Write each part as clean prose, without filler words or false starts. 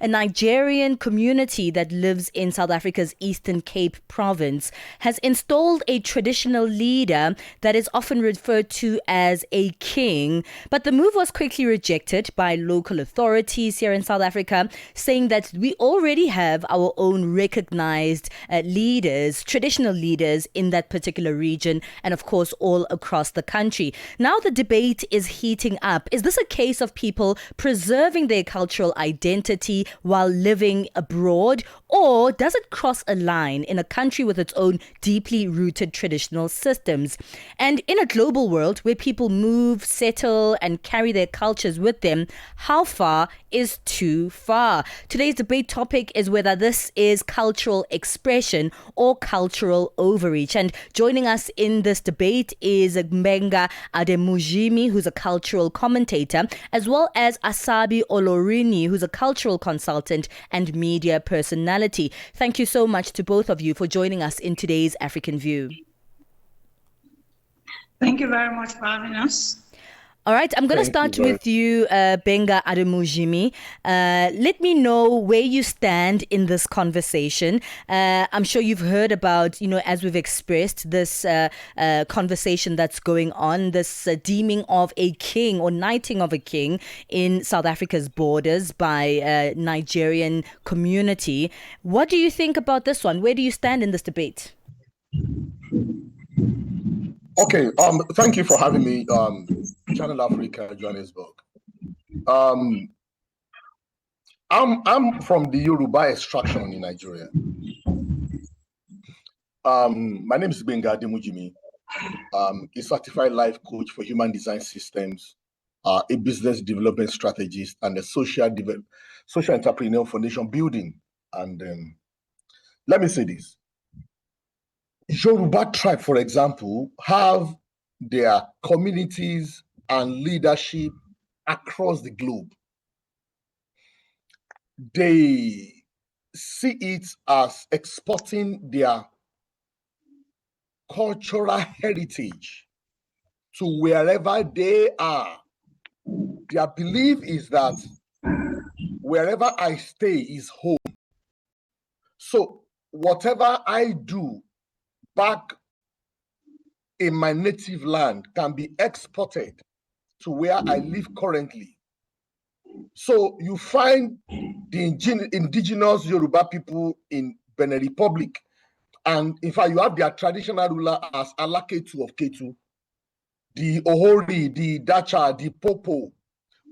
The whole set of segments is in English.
a Nigerian community that lives in South Africa's Eastern Cape province, has installed a traditional leader that is often referred to as a king. But the move was quickly rejected by local authorities here in South Africa, saying that we already have our own recognized leaders, traditional leaders in that particular region, and of course all across the country. Now the debate is heating up. Is this a case of people preserving their cultural identity while living abroad, or does it cross a line in a country with its own deeply rooted traditional systems? And in a global world where people move, settle, and carry their cultures with them, how far is too far? Today's debate topic is whether this is cultural expression or cultural overreach. And joining us in this debate is Gbenga Ademujimi, who's a cultural commentator, as well as Asabi Olorini, who's a cultural consultant and media personality. Thank you so much to both of you for joining us in today's African View. Thank you very much for having us. All right, I'm going to start with you, Gbenga Ademujimi. Let me know where you stand in this conversation. I'm sure you've heard about, as we've expressed, this conversation that's going on, this deeming of a king or knighting of a king in South Africa's borders by Nigerian community. What do you think about this one? Where do you stand in this debate? Okay, thank you for having me, Channel Africa, Johannesburg. I'm from the Yoruba extraction in Nigeria. My name is Gbenga Ademujimi. A certified life coach for human design systems, a business development strategist, and a social entrepreneur for nation building. And let me say this. Yoruba tribe, for example, have their communities and leadership across the globe. They see it as exporting their cultural heritage to wherever they are. Their belief is that wherever I stay is home. So whatever I do back in my native land can be exported to where I live currently. So you find the indigenous Yoruba people in Benin Republic, and in fact you have their traditional ruler as Alaketu of Ketu, the Ohori, the Dacha, the Popo,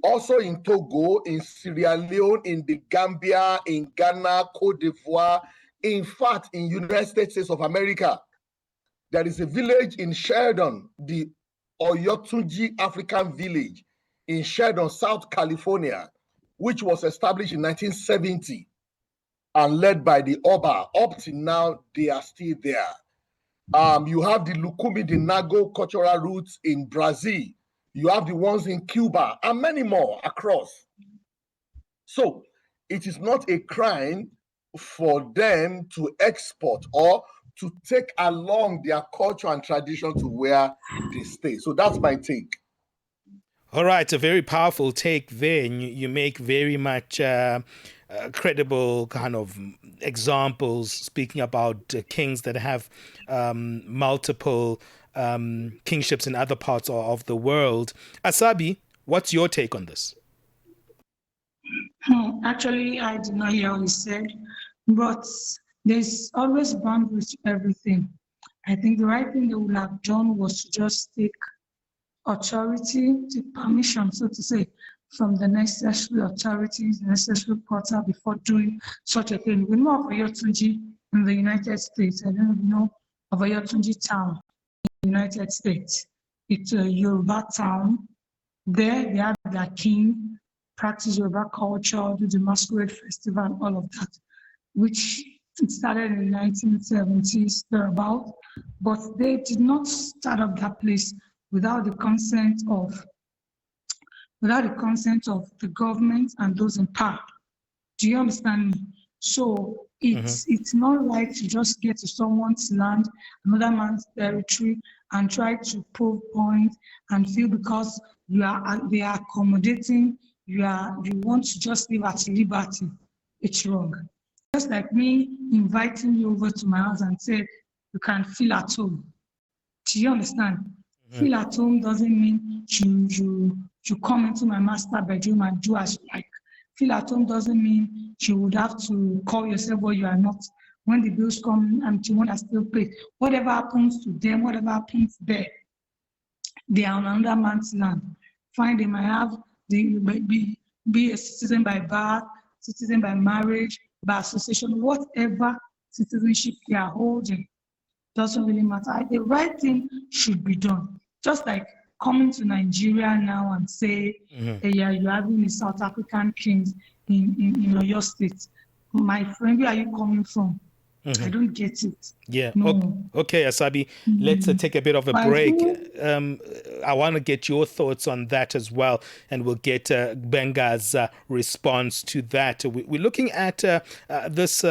also in Togo, in Sierra Leone, in the Gambia, in Ghana, Cote d'Ivoire, in fact in United States of America. There is a village in Sheridan, the Oyotunji African Village in Sheridan, South California, which was established in 1970 and led by the Oba. Up to now, they are still there. You have the Lukumi, the Nago cultural roots in Brazil. You have the ones in Cuba and many more across. So it is not a crime for them to export or to take along their culture and tradition to where they stay. So that's my take. All right, a very powerful take there. And you make very much credible kind of examples, speaking about kings that have multiple kingships in other parts of the world. Asabi, what's your take on this? Actually, I did not hear what you said, but there's always boundaries to everything. I think the right thing they would have done was to just take authority, take permission, so to say, from the necessary authorities, the necessary portal before doing such a thing. We know of Oyotunji in the United States. I don't know of Oyotunji town in the United States. It's a Yoruba town. There they have their king, practice Yoruba culture, do the masquerade festival, and all of that, which it started in the 1970s, thereabout, but they did not start up that place without the consent of the government and those in power. Do you understand me? So it's not right to just get to someone's land, another man's territory, and try to prove point and feel because they are accommodating, you want to just live at liberty. it's wrong. Just like me inviting you over to my house and say, you can feel at home. Do you understand? Feel at home doesn't mean you come into my master bedroom and do as you like. Feel at home doesn't mean you would have to call yourself what you are not. When the bills come and you want to still pay, whatever happens to them, whatever happens there, they are on another man's land. Fine, they might have, they might be a citizen by birth, citizen by marriage, by association, whatever citizenship they are holding, doesn't really matter. The right thing should be done. Just like coming to Nigeria now and say, yeah, you're having a South African king in your state. My friend, where are you coming from? I don't get it. Yeah. No. Okay, Asabi, let's take a bit of a break. I want to get your thoughts on that as well, and we'll get Gbenga's response to that. We're looking at this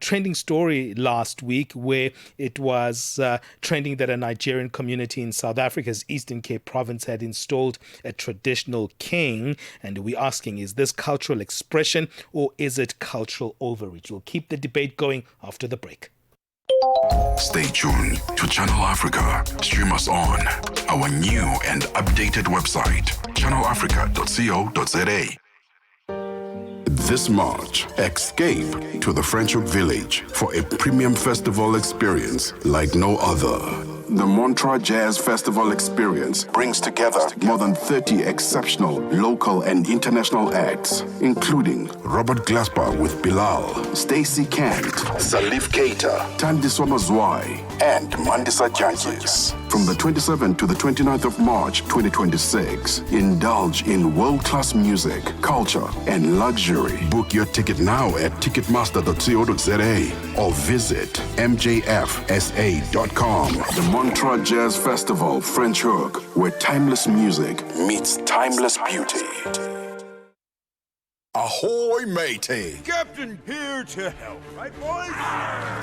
trending story last week, where it was trending that a Nigerian community in South Africa's Eastern Cape province had installed a traditional king. And we're asking, is this cultural expression or is it cultural overreach? We'll keep the debate going after the break. Stay tuned to Channel Africa. Stream us on our new and updated website, channelafrica.co.za. This March, escape to the Friendship Village for a premium festival experience like no other. The Montreux Jazz Festival experience brings together more than 30 exceptional local and international acts, including Robert Glasper with Bilal, Stacey Kent, Salif Keita, Thandiswa Mazwai, and Mandisa Jantjies. From the 27th to the 29th of March 2026, indulge in world-class music, culture, and luxury. Book your ticket now at ticketmaster.co.za or visit mjfsa.com. The Montreux Jazz Festival French Hook, where timeless music meets timeless beauty. Ahoy, matey! Captain here to help, right, boys?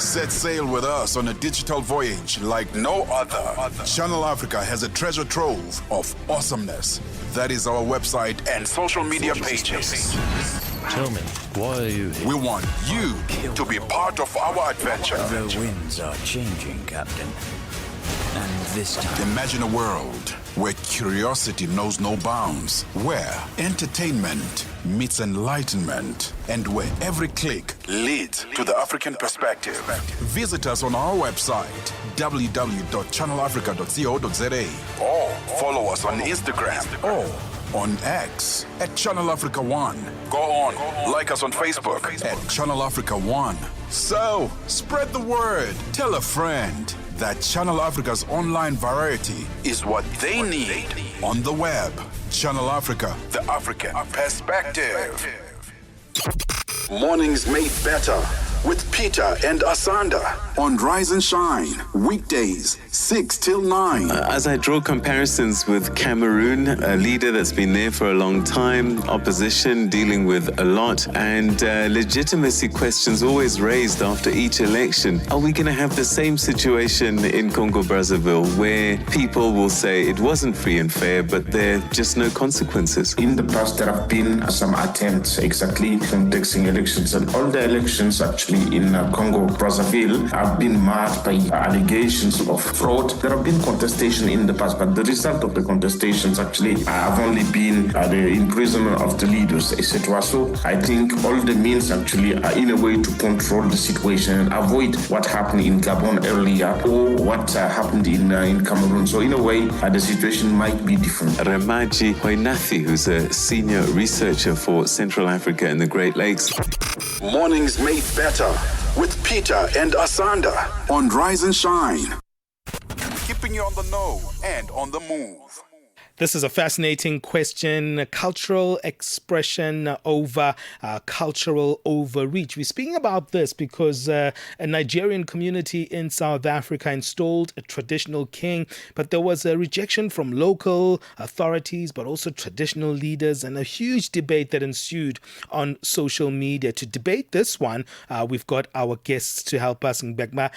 Set sail with us on a digital voyage like no other. Channel Africa has a treasure trove of awesomeness. That is our website and social media pages. Tell me, why are you here? We want you to be part of our adventure. The winds are changing, Captain. And this time... Imagine a world where curiosity knows no bounds, where entertainment meets enlightenment, and where every click leads to the African perspective. Visit us on our website, www.channelafrica.co.za, or follow us on Instagram or on X at Channel Africa One. Go on, like us on Facebook at Channel Africa One. So, spread the word. Tell a friend that Channel Africa's online variety is what they need on the web. Channel Africa, the African perspective. Mornings made better with Peter and Asanda on Rise and Shine, weekdays 6 till 9. As I draw comparisons with Cameroon, a leader that's been there for a long time, opposition dealing with a lot, and legitimacy questions always raised after each election. Are we going to have the same situation in Congo-Brazzaville, where people will say it wasn't free and fair, but there are just no consequences? In the past, there have been some attempts exactly conducting elections, and all the elections actually in Congo-Brazzaville have been marred by allegations of fraud. There have been contestation in the past, but the result of the contestations actually have only been the imprisonment of the leaders, etc. So I think all the means actually are in a way to control the situation and avoid what happened in Gabon earlier or what happened in Cameroon. So in a way, the situation might be different. Remaji Hoinathi, who's a senior researcher for Central Africa and the Great Lakes. Mornings made better with Peter and Asanda on Rise and Shine. Keeping you on the know and on the move. This is a fascinating question, cultural expression over cultural overreach. We're speaking about this because a Nigerian community in South Africa installed a traditional king, but there was a rejection from local authorities, but also traditional leaders, and a huge debate that ensued on social media. To debate this one, we've got our guests to help us, Gbenga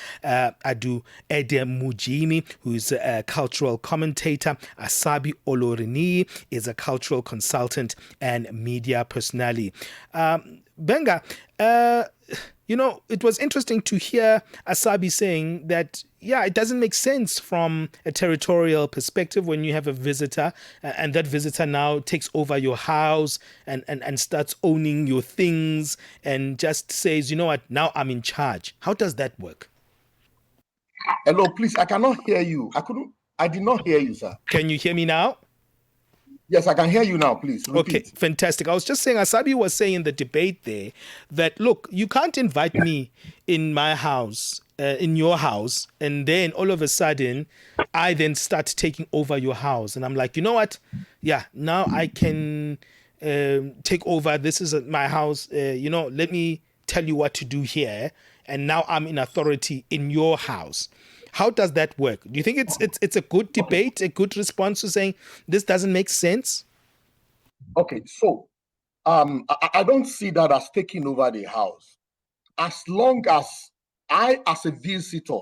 Ademujimi, who's a cultural commentator, Asabi Olorini is a cultural consultant and media personality. Gbenga, it was interesting to hear Asabi saying that, it doesn't make sense from a territorial perspective when you have a visitor and that visitor now takes over your house and starts owning your things and just says, you know what, now I'm in charge. How does that work? Hello, please, I cannot hear you. I did not hear you, sir. Can you hear me now? Yes, I can hear you now, please. Repeat. Okay, fantastic. I was just saying, Asabi was saying in the debate there that, look, you can't invite me in my house, in your house, and then all of a sudden, I then start taking over your house. And I'm like, you know what? Yeah, now I can take over. This is my house. Let me tell you what to do here. And now I'm in authority in your house. How does that work? Do you think it's a good debate, a good response to saying this doesn't make sense? Okay, so I don't see that as taking over the house. As long as I, as a visitor,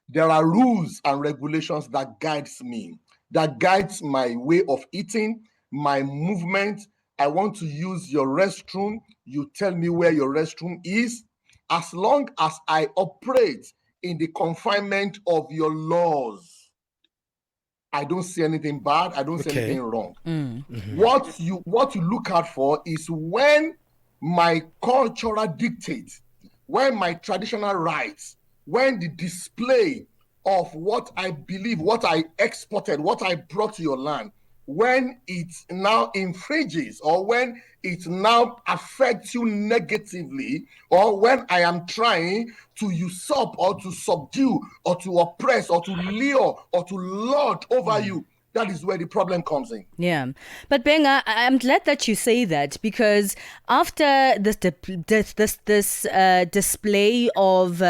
there are rules and regulations that guides me, that guides my way of eating, my movement. I want to use your restroom. You tell me where your restroom is. As long as I operate in the confinement of your laws, I don't see anything bad. I don't see anything wrong. Mm-hmm. What you look out for is when my cultural dictates, when my traditional rights, when the display of what I believe, what I exported, what I brought to your land, when it now infringes or when it now affects you negatively, or when I am trying to usurp or to subdue or to oppress or to lure or to lord over you, that is where the problem comes in. Yeah. But Gbenga, I'm glad that you say that, because after this display of,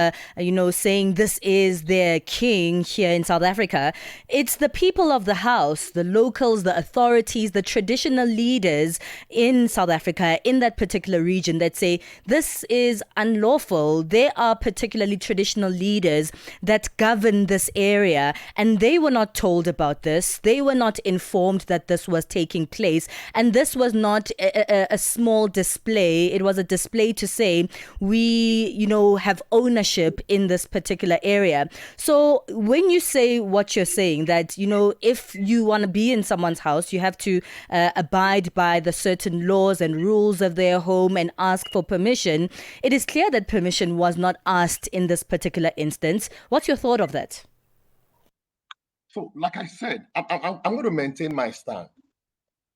saying this is their king here in South Africa, it's the people of the house, the locals, the authorities, the traditional leaders in South Africa, in that particular region, that say this is unlawful. There are particularly traditional leaders that govern this area, and they were not told about this. They were not informed that this was taking place. And this was not a small display. It was a display to say we, have ownership in this particular area. So when you say what you're saying, that, if you want to be in someone's house, you have to abide by the certain laws and rules of their home and ask for permission. It is clear that permission was not asked in this particular instance. What's your thought of that? So, like I said, I'm going to maintain my stand.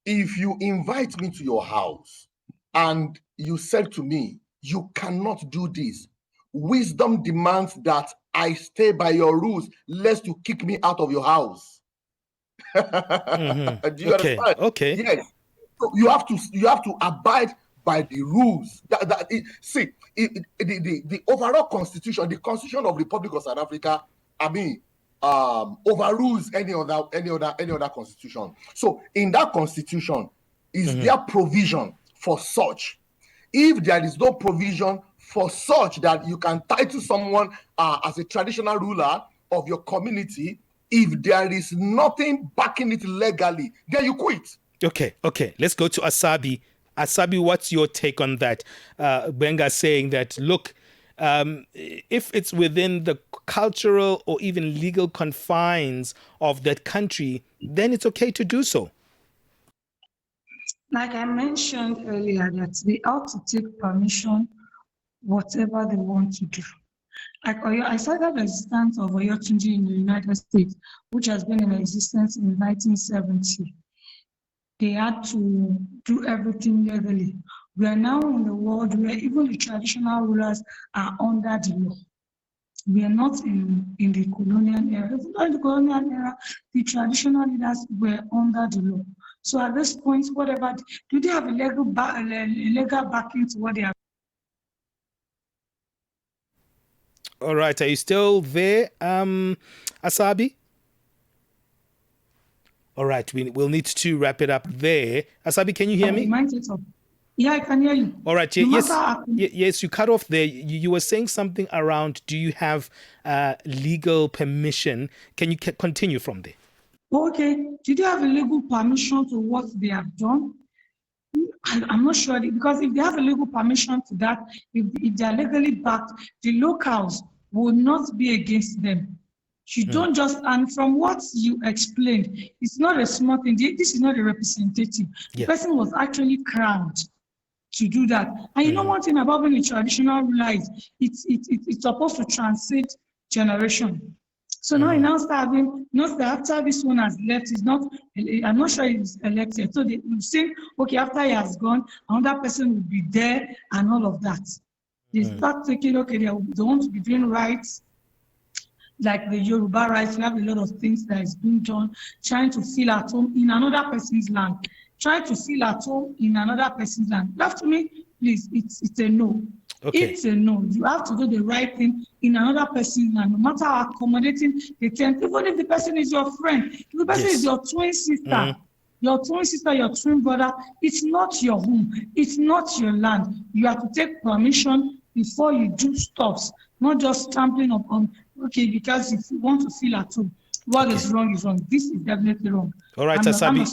If you invite me to your house and you said to me, you cannot do this, wisdom demands that I stay by your rules, lest you kick me out of your house. Mm-hmm. Do you understand? Okay. Yes. So you have to abide by the rules. The overall constitution, the Constitution of the Republic of South Africa, overrules any other constitution. So in that constitution, is there provision for such? If there is no provision for such that you can title someone as a traditional ruler of your community, if there is nothing backing it legally, then you quit. Okay. Let's go to Asabi. Asabi, what's your take on that? Gbenga saying that, look, if it's within the cultural or even legal confines of that country, then it's okay to do so. Like I mentioned earlier, that they ought to take permission, whatever they want to do. Like I started the existence of Oyotunji in the United States, which has been in existence in 1970. They had to do everything legally. We are now in a world where even the traditional rulers are under the law. We are not in the colonial era. Even in the colonial era, the traditional leaders were under the law. So at this point, whatever, do they have a legal backing to what they are? All right, are you still there, Asabi? All right, we'll need to wrap it up there. Asabi, can you hear me? Yeah, I can hear you. All right, yes, you cut off there. You were saying something around, do you have legal permission? Can you continue from there? Okay, did they have a legal permission to what they have done? I'm not sure, because if they have a legal permission to that, if they are legally backed, the locals will not be against them. You don't just, and from what you explained, it's not a small thing. This is not a representative. The person was actually crowned to do that. And you know one thing about being a traditional ruler is it's supposed to transcend generation. So now you now start having, not that after this one has left, it's not, I'm not sure he's elected. So they will say, okay, after he has gone, another person will be there and all of that. They start thinking, okay, they want to be doing rights, like the Yoruba rights. We have a lot of things that is being done, trying to feel at home in another person's land. Trying to feel at home in another person's land. That to me, please, it's a no. Okay. It's a no. You have to do the right thing in another person's land, no matter how accommodating they can. Even if the person is your friend, if the person is your twin sister, your twin brother, it's not your home. It's not your land. You have to take permission before you do stuffs, not just stamping on, okay, because if you want to feel at home, what is wrong is wrong. This is definitely wrong. All right, Asabi.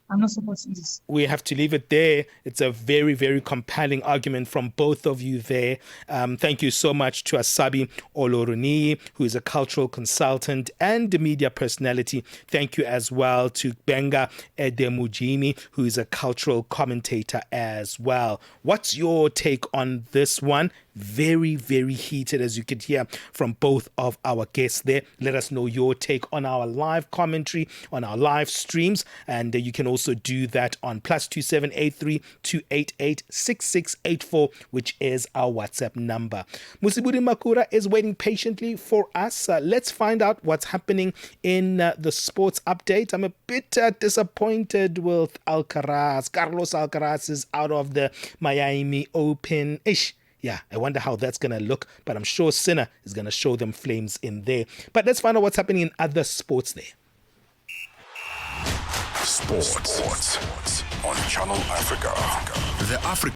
I'm not supporting this. We have to leave it there. It's a very, very compelling argument from both of you there. Thank you so much to Asabi Oloruni, who is a cultural consultant and a media personality. Thank you as well to Gbenga Ademujimi, who is a cultural commentator as well. What's your take on this one? Very, very heated, as you could hear from both of our guests there. Let us know your take on our live commentary, on our live streams, and you can also do that on +2783 288 6684, which is our WhatsApp number. Musibudi Makura is waiting patiently for us. Let's find out what's happening in the sports update. I'm a bit disappointed with Alcaraz. Carlos Alcaraz is out of the Miami Open. Yeah, I wonder how that's going to look, but I'm sure Sinner is going to show them flames in there. But let's find out what's happening in other sports there. Sports on Channel Africa. The Africa